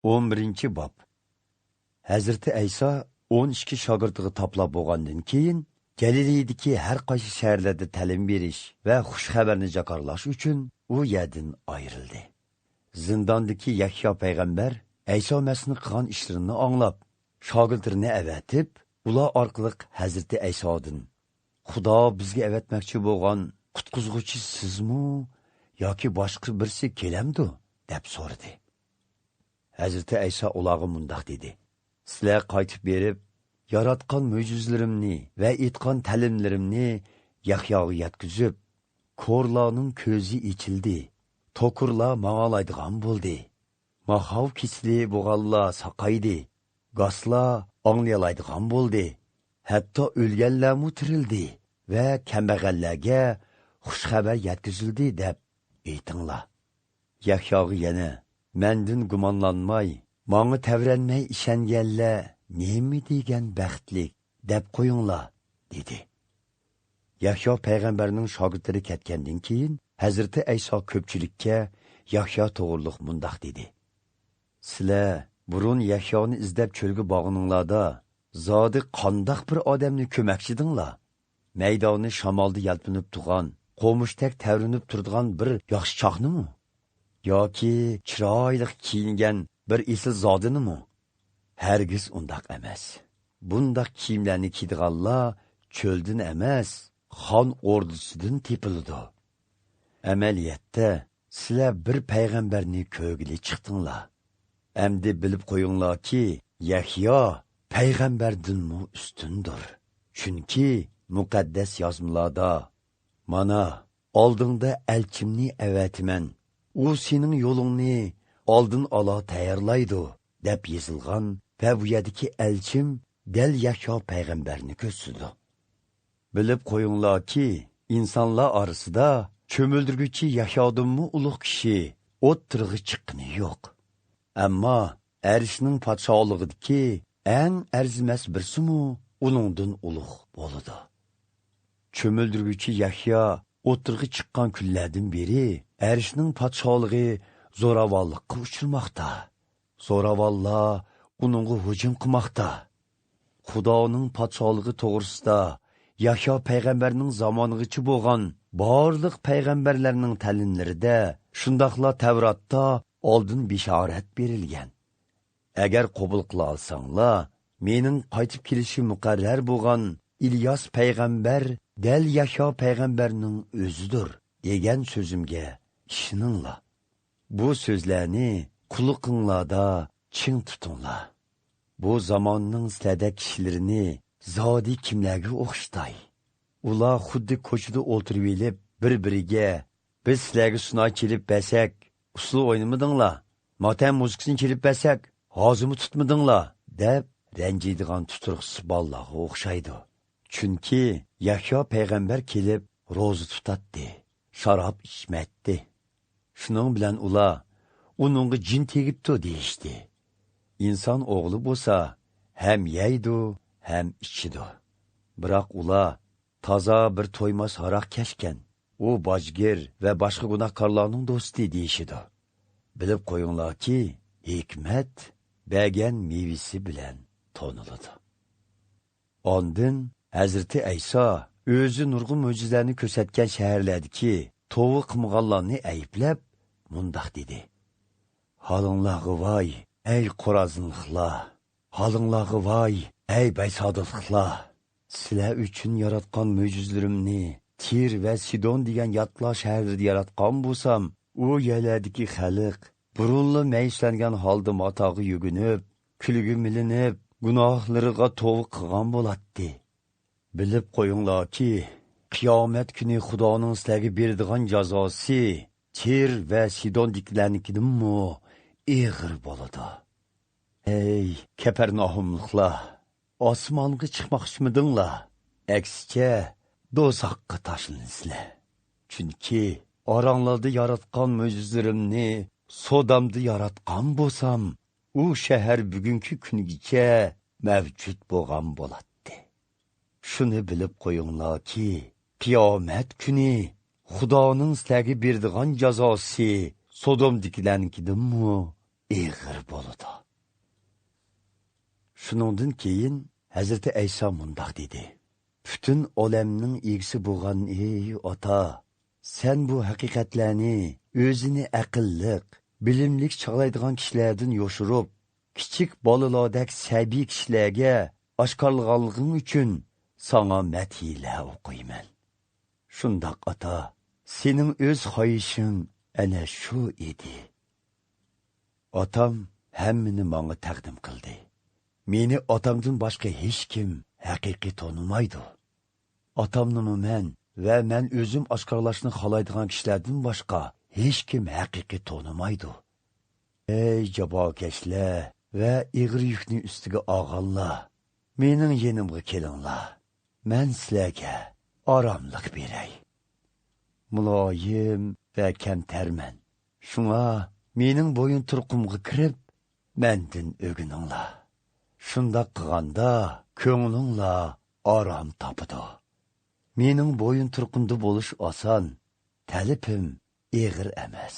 11 bob. Hazreti Ayso 12 shogirdiga toplab bo'lgandan keyin Galileyadagi har qaysi shaharlarda ta'lim berish va xush xabarni jakarlash uchun u yerdan ayrildi. Zindondagi Yahyo payg'ambar Ayso Masihning qilgan ishlarini anglab, shogirdlarini avatib, ular orqali Hazreti Aysodan Xudo bizga avatmoqchi bo'lgan qutqizg'uchi sizmi yoki boshqa birisi kelamdi deb so'radi. Hazreti Ayso ularga mundoq dedi: Sizlar qaytib berib, yaratgan mo'jizalarimni va aytgan ta'limlarimni Yahyoga yetkazib, ko'rlarning ko'zi ochildi, to'kurlar ma'olaydigan bo'ldi, mahov kisli bo'g'allar saqaydi, goslar anglayoladigan bo'ldi, hatto o'lganlarmu tirildi va kambag'allarga xushxabar yetkazildi deb aytinglar. Yahyoga yana: Mendan gumonlanmay, manga tavranmay ishonganlar nemi degan baxtlik deb qo'yinglar dedi. Yahyo payg'ambarning shogirdlari ketgandan keyin Hazreti Ayso ko'pchilikka Yahyo to'g'riliq mundoq dedi: Sizlar burun Yahyoni izlab cho'lga borganinglarda zodi qandoq bir odamni ko'makchidinglar? Maydonni shamolda yalpinib turgan, qo'mushdak tavrinib turadigan bir yaxshi chaqnimi? Yoki chiroyli kiyingan bir esil zodinimi? Hergiz undaq emas. Bundaq kiyimlarni kiydiganlar cho'ldan emas, xon ordusidan tepildi. Amaliyotda sizlar bir payg'ambarni ko'rgili chiqdinglar. Endi bilib qo'yinglarki, Yahyo payg'ambardanmi ustundir. Chunki muqaddas yozmalarda mana oldingda elchimni avatiman, u sening yo'lingni oldin ola tayyorlaydi deb yozilgan va bu yerdagi elchim dal Yahyo payg'ambarni ko'rsatdi. Bilib qo'yinglarki, insonlar orasida cho'mildirguchi Yahyodanmi ulug' kishi o'ttirg'i chiqqani yo'q. Ammo arishning podshohligidagi eng arzimas birsimu uningdan ulug' bo'ladi. Cho'mildirguchi Yahyo o'ttirg'i chiqqan kunlardan beri arishning podshohligi zo'ravonlikqa uchirmoqda. Zo'ravonlar uningga hujum qilmoqda. Xudoning podshohligi to'g'risida Yahyo payg'ambarning zamonigacha bo'lgan barliq payg'ambarlarning ta'limlarida shundoqla Tavratda oldin bishorat berilgan. Agar qabul qila olsanglar, mening qaytib kelishim muqarrar bo'lgan İlyas payg'ambar dal Yahyo payg'ambarning o'zidir degan so'zimga ishoninglar. Bu so'zlarni quliqinglarda ching tutinglar. Bu zamonning sizlarda kishilarini zodi kimlarga o'xshatay? Ular xuddi ko'chada o'tirib elib, bir-biriga biz sizlarga sunoy kelib basak, usul o'ynamadinglar, motam muzikasini kelib basak, hozimi tutmadinglar deb ranjiydigan tuturqsiz bolalarga o'xshaydi. Chunki Yahyo payg'ambar kelib ro'za tutatdi, sharob ichmatdi. Shuning bilan ular uningga jin tegibdi deyishdi. İnson o'g'li bo'lsa, ham yeydi, ham ichidi. Biroq ular toza bir to'ymas haroq kashgan, u bojgir va boshqa gunohkorlarning do'sti deyishidi. Bilib qo'yinglarki, hikmat bergan mevisi bilan toniladi. Ondan Hazreti Ayso o'zi nurg'un mo'jizlarni ko'rsatgan shaharlardagi to'g'ri qilmaganlarni ayblab mundoq dedi: Halinglarga voy, ey Qorazinliklar! Halinglarga voy, ey Baysodilliklar! Sizlar uchun yaratgan mo'jizalarimni Tir va Sidon degan yatlar shaharida yaratgan bo'lsam, u yerlardagi xalq burunli mayishlangan holda matoga yugunib, kulgi milinib, gunohlariga to'g'ri qilgan bo'ladi. Bilib qo'yinglarki, qiyomat kuni Xudoning sizlarga beradigan jazosi Tir va Sidonliklarnikidanmi ig'ir bo'ladi. Ey Kapernaumliklar, osmonga chiqmoqchimidinglar? Aksicha do'zaxga tashlansizlar. Chunki oranglarda yaratgan mo'jizalarimni Sodomda yaratgan bo'lsam, u shahar bugungi kungacha mavjud bo'lgan bo'ladi. Shuni bilib qo'yinglarki, qiyomat kuni Xudoning sizlarga beradigan jazosi Sodomdagilarnikidanmi ig'ir bo'ladi. Shuningdan keyin Hazreti Ayso mundaq dedi. Bütün olamning egisi bo'lgan ey ota, sen bu haqiqatlarni o'zini aqlliq, bilimlik chaqlaydigan kishilardan yoshirib, kichik bolalardek sabiy kishilarga oshkorlaganliging uchun sana madhiyalar o'qiyman. Shundoq ota, sening o'z xohishing ana shu edi. Otam hammani menga taqdim qildi. Meni otamdan boshqa hech kim haqiqiy tonimaydi. Otamni men va men o'zim oshkorlashni xohlaydigan kishilardan boshqa hech kim haqiqiy tonimaydi. Ey jabokashlar va ig'ir yukni ustiga olganlar, mening yenimga kelinglar. Men sizlarga oromlik beray. Muloyim va kamtarman. Shunga mening bo'yin turqimga kirib, mendan o'gininglar. Shundoq qilganda ko'nglinglar orom topadi. Mening bo'yin turqimda bo'lish oson, talabim ig'ir emas.